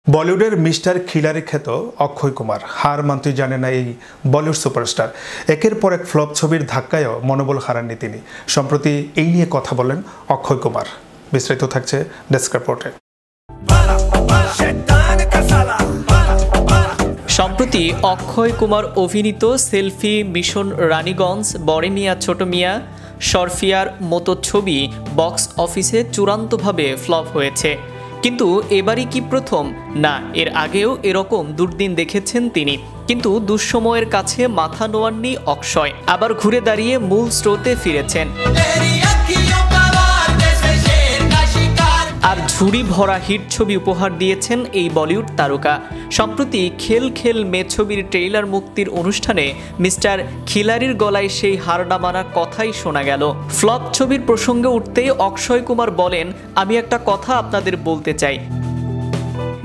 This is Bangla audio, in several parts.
বলিউডের মিস্টার খিলাড়ি খ্যাত অক্ষয় কুমার হার মানতে জানে না এই বলিউড সুপারস্টার। একের পর এক ফ্লপ ছবির ধাক্কায়ও মনোবল হারাননি তিনি। সম্প্রতি এই নিয়ে কথা বলেন অক্ষয় কুমার। বিস্তারিত থাকছে ডেস্ক রিপোর্টে। সম্প্রতি অক্ষয় কুমার অভিনীত সেলফি, মিশন রানীগঞ্জ, বড় মিয়া ছোট মিয়া, সরফিয়ার মতো ছবি বক্স অফিসে চূড়ান্তভাবে ফ্লপ হয়েছে। কিন্তু এবারই কি প্রথম? না, এর আগেও এরকম দুর্দিন দেখেছেন তিনি। কিন্তু দুঃসময়ের কাছে মাথা নোয়াননি অক্ষয়, আবার ঘুরে দাঁড়িয়ে মূল স্রোতে ফিরেছেন আর ঝুড়ি ভরা হিট ছবি উপহার দিয়েছেন এই বলিউড তারকা। সম্প্রতি খেল খেল মে ছবির ট্রেইলার মুক্তির অনুষ্ঠানে মিস্টার খিলাড়ির গলায় সেই হারনা মানা কথাই শোনা গেল। ফ্লপ ছবির প্রসঙ্গে উঠতেই অক্ষয় কুমার বলেন, আমি একটা কথা আপনাদের বলতে চাই।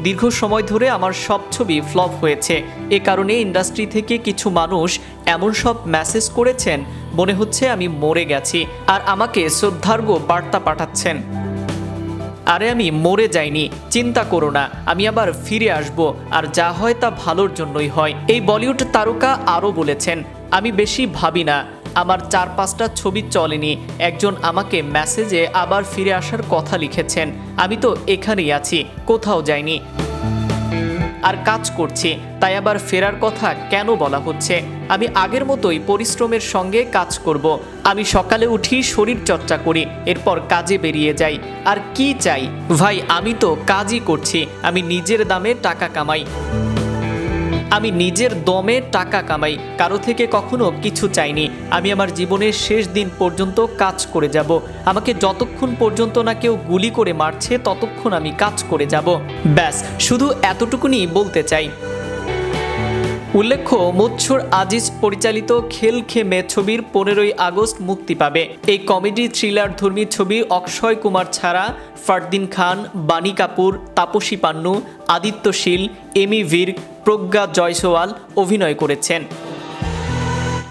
দীর্ঘ সময় ধরে আমার সব ছবি ফ্লপ হয়েছে। এ কারণে ইন্ডাস্ট্রি থেকে কিছু মানুষ এমন সব মেসেজ করেছেন, মনে হচ্ছে আমি মরে গেছি, আর আমাকে শ্রদ্ধার্ঘ বার্তা পাঠাচ্ছেন। আরে আমি মরে যাইনি, চিন্তা করো না, আমি আবার ফিরে আসব, আর যা হয় তা ভালোর জন্যই হয়। এই বলিউড তারকা আরও বলেছেন, আমি বেশি ভাবি না, আমার 4-5টা ছবি চলেনি, একজন আমাকে মেসেজে আবার ফিরে আসার কথা লিখেছেন। আমি তো এখানেই আছি, কোথাও যাইনি, আর কাজ করছি, তাই আবার ফেরার কথা কেন বলা হচ্ছে? আমি আগের মতোই পরিশ্রমের সঙ্গে কাজ করব। আমি সকালে উঠি, শরীর চর্চা করি, এরপর কাজে বেরিয়ে যাই। আর কি চাই ভাই? আমি তো কাজই করছি, আমি নিজের দামে টাকা কামাই, আমি নিজের দমে টাকা কামাই, কারো থেকে কখনো কিছু চাইনি। আমি আমার জীবনের শেষ দিন পর্যন্ত কাজ করে যাব। আমাকে যতক্ষণ পর্যন্ত না কেউ গুলি করে মারছে ততক্ষণ আমি কাজ করে যাব। ব্যাস, শুধু এতটুকুনি বলতে চাই। উল্লেখ্য, মৎসর আজিজ পরিচালিত খেল খে মে ছবির 15ই আগস্ট মুক্তি পাবে। এই কমেডি থ্রিলার ধর্মী ছবি অক্ষয় কুমার ছাড়া ফারদিন খান, বাণী কাপুর, তাপসী পান্নু, আদিত্য শীল, এমি ভির্ক, প্রজ্ঞা জয়সওয়াল অভিনয় করেছেন।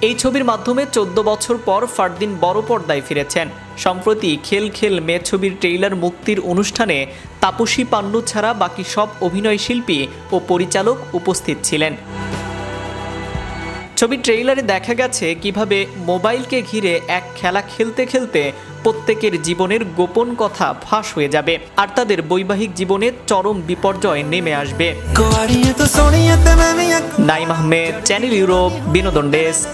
এই ছবির মাধ্যমে 14 বছর পর ফারদিন বড় পর্দায় ফিরেছেন। সম্প্রতি খেল খেল মে ছবির ট্রেইলার মুক্তির অনুষ্ঠানে তাপসী পান্নু ছাড়া বাকি সব অভিনয় শিল্পী ও পরিচালক উপস্থিত ছিলেন। ছবির ট্রেইলারে দেখা গেছে কিভাবে মোবাইলকে ঘিরে এক খেলা খেলতে খেলতে প্রত্যেকের জীবনের গোপন কথা ফাঁস হয়ে যাবে, আর তাদের বৈবাহিক জীবনে চরম বিপর্যয় নেমে আসবে। নাইম আহমেদ, চ্যানেল ইউরোপ, বিনোদন ডেস্ক।